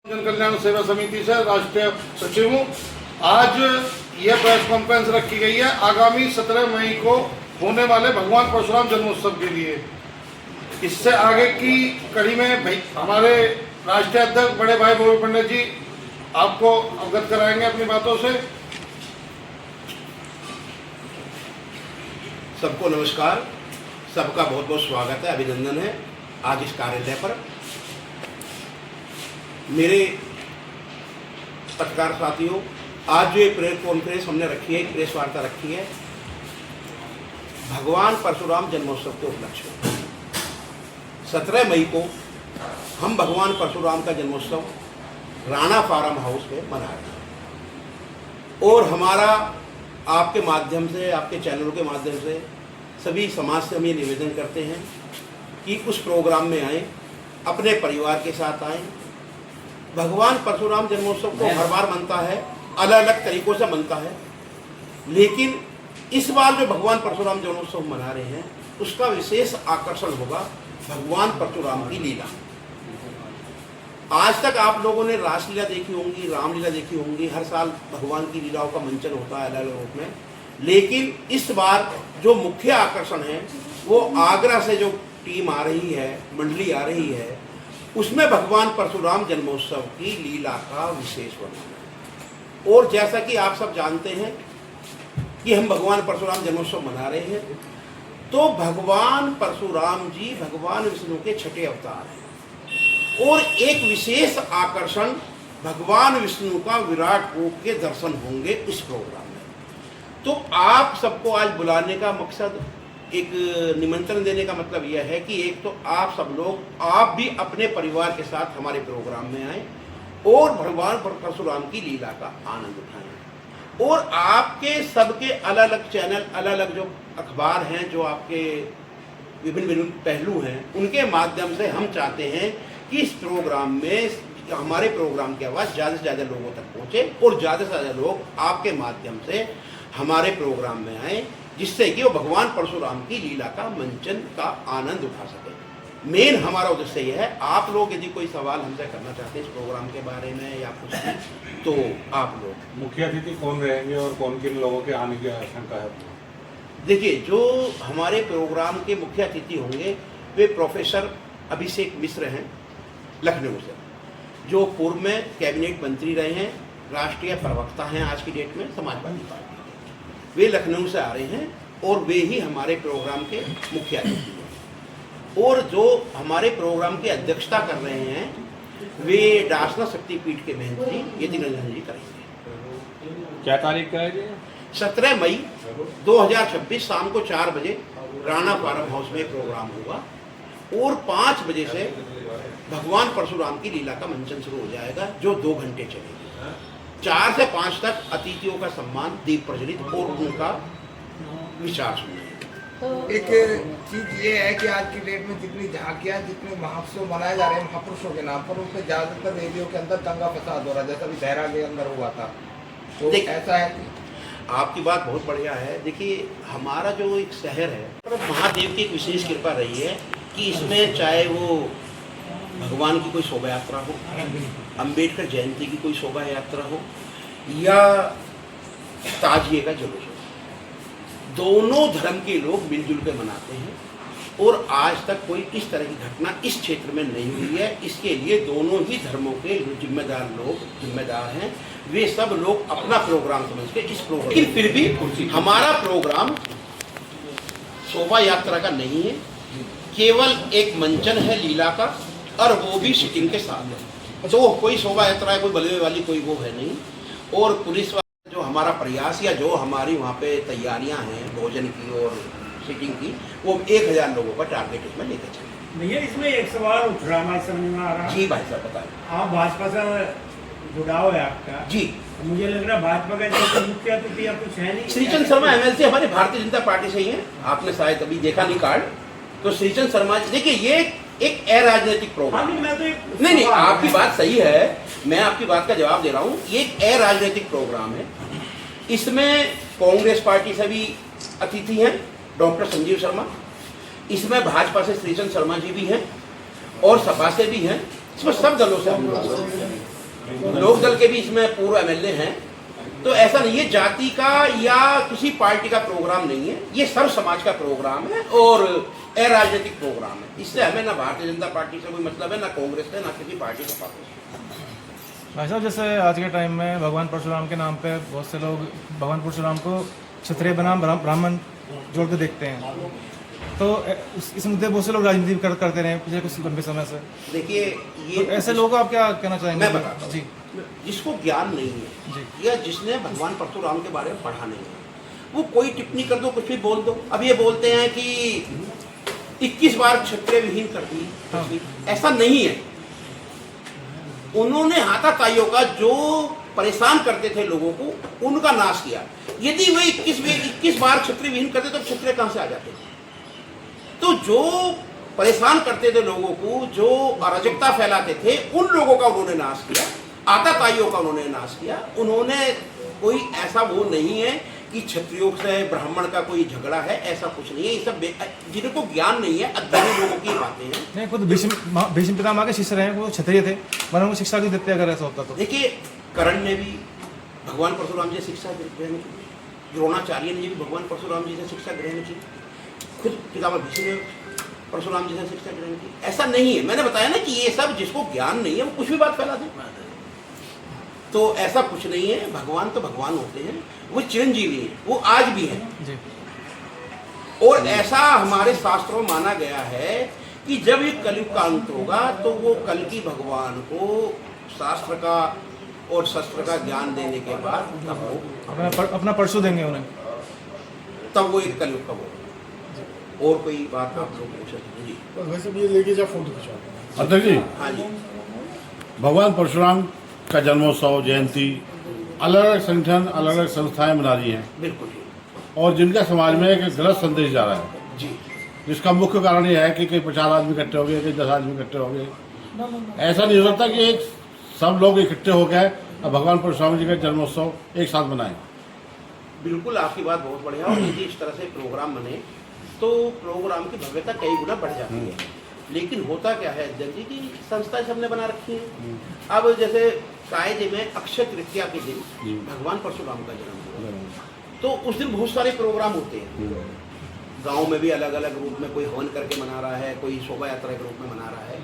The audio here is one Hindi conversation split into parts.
जन कल्याण सेवा समिति से राष्ट्रीय सचिव हूँ। आज यह प्रेस कॉन्फ्रेंस रखी गई है आगामी 17 मई को होने वाले भगवान परशुराम जन्मोत्सव के लिए। इससे आगे की कड़ी में भाई हमारे राष्ट्रीय अध्यक्ष बड़े भाई बोल पंडित जी आपको अवगत कराएंगे अपनी बातों से। सबको नमस्कार, सबका बहुत बहुत स्वागत है, अभिनंदन है आज इस कार्यालय पर। मेरे पत्रकार साथियों, आज जो ये प्रेस कॉन्फ्रेंस हमने रखी है, प्रेस वार्ता रखी है, भगवान परशुराम जन्मोत्सव के उपलक्ष्य में 17 मई को हम भगवान परशुराम का जन्मोत्सव राणा फार्म हाउस में मना रहे हैं। और हमारा आपके माध्यम से, आपके चैनलों के माध्यम से सभी समाज से हम ये निवेदन करते हैं कि उस प्रोग्राम में आएँ, अपने परिवार के साथ आएँ। भगवान परशुराम जन्मोत्सव को हर बार मनता है, अलग अलग तरीकों से मनता है, लेकिन इस बार जो भगवान परशुराम जन्मोत्सव मना रहे हैं उसका विशेष आकर्षण होगा भगवान परशुराम की लीला। आज तक आप लोगों ने रासलीला देखी होंगी, रामलीला देखी होंगी, हर साल भगवान की लीलाओं का मंचन होता है अलग अलग रूप में, लेकिन इस बार जो मुख्य आकर्षण है वो आगरा से जो टीम आ रही है, मंडली आ रही है, उसमें भगवान परशुराम जन्मोत्सव की लीला का विशेष वर्णन है। और जैसा कि आप सब जानते हैं कि हम भगवान परशुराम जन्मोत्सव मना रहे हैं, तो भगवान परशुराम जी भगवान विष्णु के छठे अवतार हैं और एक विशेष आकर्षण भगवान विष्णु का विराट रूप के दर्शन होंगे इस प्रोग्राम में। तो आप सबको आज बुलाने का मकसद, एक निमंत्रण देने का मतलब यह है कि एक तो आप सब लोग, आप भी अपने परिवार के साथ हमारे प्रोग्राम में आएं और भगवान परशुराम की लीला का आनंद उठाएं। और आपके सबके अलग अलग चैनल, अलग अलग जो अखबार हैं, जो आपके विभिन्न विभिन्न पहलू हैं, उनके माध्यम से हम चाहते हैं कि इस प्रोग्राम में, हमारे प्रोग्राम की आवाज़ ज़्यादा से ज़्यादा लोगों तक पहुँचे और ज़्यादा से ज़्यादा लोग आपके माध्यम से हमारे प्रोग्राम में आएँ, जिससे कि वो भगवान परशुराम की लीला का मंचन का आनंद उठा सके। मेन हमारा उद्देश्य यह है। आप लोग यदि कोई सवाल हमसे करना चाहते हैं इस प्रोग्राम के बारे में या कुछ भी, तो आप लोग। मुख्य अतिथि कौन रहेंगे और कौन किन लोगों के आने की आशंका है? देखिए, जो हमारे प्रोग्राम के मुख्य अतिथि होंगे वे प्रोफेसर अभिषेक मिश्र हैं लखनऊ से, जो पूर्व में कैबिनेट मंत्री रहे हैं, राष्ट्रीय प्रवक्ता हैं आज की डेट में समाजवादी पार्टी। वे लखनऊ से आ रहे हैं और वे ही हमारे प्रोग्राम के मुख्य अतिथि हैं। और जो हमारे प्रोग्राम की अध्यक्षता कर रहे हैं वे डासना शक्तिपीठ के महंत जी यति रंजन जी करेंगे। क्या तारीख का है? 17 मई 2026 शाम को 4 बजे राणा फार्म हाउस में प्रोग्राम होगा और 5 बजे से भगवान परशुराम की लीला का मंचन शुरू हो जाएगा, जो 2 घंटे चलेगी। 4 से 5 तक अतिथियों का सम्मान, दीप प्रज्वलित और उनका विचार सुनेंगे। एक चीज ये है कि आज की डेट में जितनी झांकियां, जितने महोत्सव मनाए जा रहे हैं महापुरुषों के नाम पर, उसमें ज्यादातर रेडियो के अंदर दंगा फसाद हो रहा है, जैसा भी देहरा के अंदर हुआ था। तो ऐसा है कि आपकी बात बहुत बढ़िया है। देखिए, हमारा जो एक शहर है, महादेव की एक विशेष कृपा रही है कि इसमें चाहे वो भगवान की कोई शोभा यात्रा हो, अंबेडकर जयंती की कोई शोभा यात्रा हो, या ताजिए का जुलूस हो, दोनों धर्म के लोग मिलजुल के मनाते हैं और आज तक कोई इस तरह की घटना इस क्षेत्र में नहीं हुई है। इसके लिए दोनों ही धर्मों के जिम्मेदार लोग जिम्मेदार हैं। वे सब लोग अपना प्रोग्राम समझ के इस प्रोग्राम, लेकिन फिर भी हमारा प्रोग्राम शोभा यात्रा का नहीं है, केवल एक मंचन है लीला का, और वो भी सिटिंग के साथ है। तो कोई शोभा यात्रा है, कोई बलवे वाली कोई वो है नहीं। और पुलिस वाला जो हमारा प्रयास या जो हमारी वहाँ पे तैयारियाँ हैं भोजन की और सिटिंग की, वो 1000 लोगों का टारगेट इसमें लेकर चले। भैया, इसमें एक सवाल उठ रहा हमारे समझ में आ रहा है। जी भाई साहब बताएं। आप भाजपा से जुड़ाव है आपका जी। मुझे लग रहा है भाजपा का जो मुख्य अतिथि आप कुछ है नहीं। श्रीचंद शर्मा एमएलसी हमारे भारतीय जनता पार्टी से ही हैं। आपने शायद अभी देखा नहीं कार्ड, तो श्रीचंद शर्मा जी, देखिए ये एक अराजनीतिक प्रोग्राम। नहीं, आपकी बात सही है, मैं आपकी बात का जवाब दे रहा हूँ। ये एक अराजनीतिक प्रोग्राम है। इसमें कांग्रेस पार्टी से भी अतिथि हैं डॉक्टर संजीव शर्मा, इसमें भाजपा से श्रीचंद शर्मा जी भी हैं और सपा से भी हैं इसमें सब दलों से हम लोक दल के भी इसमें पूर्व एमएलए हैं। तो ऐसा नहीं है जाति का या किसी पार्टी का प्रोग्राम नहीं है, ये सर्व समाज का प्रोग्राम है और अराजनीतिक प्रोग्राम है। इससे हमें ना भारतीय जनता पार्टी से कोई मतलब है, ना कांग्रेस से, ना किसी पार्टी से पार्टी। भाई साहब, जैसे आज के टाइम में भगवान परशुराम के नाम पे बहुत से लोग भगवान परशुराम को क्षत्रिय बनाम ब्राह्मण जोड़ के देखते हैं, तो इस मुद्दे बहुत से लोग राजनीति करते रहे पिछले कुछ लंबे समय से। देखिए ये तो ऐसे लोगों को आप क्या कहना चाहेंगे? मैं बताता हूं। जी, जिसको ज्ञान नहीं है या जिसने भगवान परशुराम के बारे में पढ़ा नहीं है, वो कोई टिप्पणी कर दो, कुछ भी बोल दो। अब ये बोलते हैं कि 21 बार क्षत्रिय विहीन कर दी, ऐसा नहीं है। उन्होंने हाथापाइयों का जो परेशान करते थे लोगों को, उनका नाश किया। यदि वे 21 बार क्षत्रिय विहीन करते तो क्षत्रिय कहां से आ जाते? तो जो परेशान करते थे लोगों को, जो अराजकता फैलाते थे, उन लोगों का उन्होंने नाश किया, आताताइयों का उन्होंने नाश किया। उन्होंने कोई ऐसा वो नहीं है कि क्षत्रियों से ब्राह्मण का कोई झगड़ा है, ऐसा कुछ नहीं है। ये सब जिनको ज्ञान नहीं है, अज्ञानी लोगों की बातें हैं। नहीं, खुद भीष्म पितामह के शिष्य रहे, वो क्षत्रिय थे, मगर उनको शिक्षा भी देते अगर ऐसा होता तो। देखिए कर्ण ने भी भगवान परशुराम जी से शिक्षा ग्रहण की, द्रोणाचार्य ने भी भगवान परशुराम जी से शिक्षा ग्रहण की, खुद पितामह भीष्म ने परशुराम जी से शिक्षा ग्रहण की। ऐसा नहीं है, मैंने बताया ना कि ये सब जिसको ज्ञान नहीं है वो कुछ भी बात फैला दे। तो ऐसा कुछ नहीं है। भगवान तो भगवान होते हैं, वो चिरंजीवी हैं, वो आज भी हैं जी। और ऐसा हमारे शास्त्रों में माना गया है कि जब ये कलयुग का अंत होगा तो वो कल की भगवान को शास्त्र का और शस्त्र का ज्ञान देने के बाद तब वो अपना परशु देंगे उन्हें, तब वो एक कलयुग का वो। और कोई बात आप लोग पूछ सकते हैं? जी वैसे ये लेके जा फोटो खिंचवा। अध्यक्ष जी, हाँ जी। भगवान परशुराम का जन्मोत्सव, जयंती अलग अलग संगठन, अलग अलग संस्थाएं मना रही हैं बिल्कुल जी। और जिनका समाज में एक गलत संदेश जा रहा है, जी जिसका मुख्य कारण यह है कि कई 50 आदमी इकट्ठे हो गए, कई 10 आदमी इकट्ठे हो गए। ऐसा नहीं हो सकता कि एक सब लोग इकट्ठे हो गए और भगवान परशुराम जी का जन्मोत्सव एक साथ मनाएं। बिल्कुल, आपकी बात बहुत बढ़िया। और यदि इस तरह से प्रोग्राम बने तो प्रोग्राम की भव्यता कई गुना बढ़ जाती है। लेकिन होता क्या है अध्यक्ष जी की संस्था सबने बना रखी है। अब जैसे कायदे में अक्षय तृतीया के दिन भगवान परशुराम का जन्म हुआ, तो उस दिन बहुत सारे प्रोग्राम होते हैं। गांव में भी अलग अलग रूप में, कोई हवन करके मना रहा है, कोई शोभा यात्रा के रूप में मना रहा है।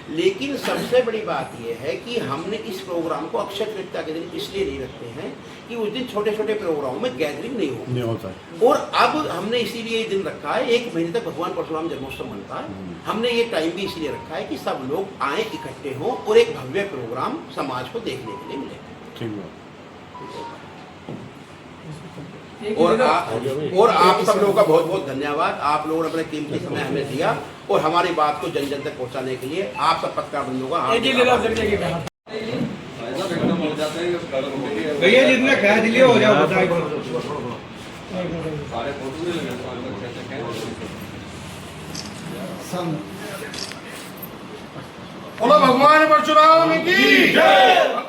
लेकिन सबसे बड़ी बात यह है कि हमने इस प्रोग्राम को अक्षय तृतीया के दिन इसलिए नहीं रखते हैं कि उस दिन छोटे छोटे प्रोग्रामों में गैदरिंग नहीं होता है। और अब हमने इसीलिए ये दिन रखा है, 1 महीने तक भगवान परशुराम जन्मोत्सव बनता है। हमने ये टाइम भी इसलिए रखा है कि सब लोग आए, इकट्ठे हों और एक भव्य प्रोग्राम समाज को देखने के लिए मिले। ठीक है। और आप सब लोगों का बहुत बहुत धन्यवाद। आप लोगों ने अपने कीमती समय हमें दिया और हमारी बात को जन जन तक पहुंचाने के लिए आप सब पत्रकार बंधुओं का भैया जितना कह दिए हो जाओ बताइए। बोलो भगवान परशुराम की जय।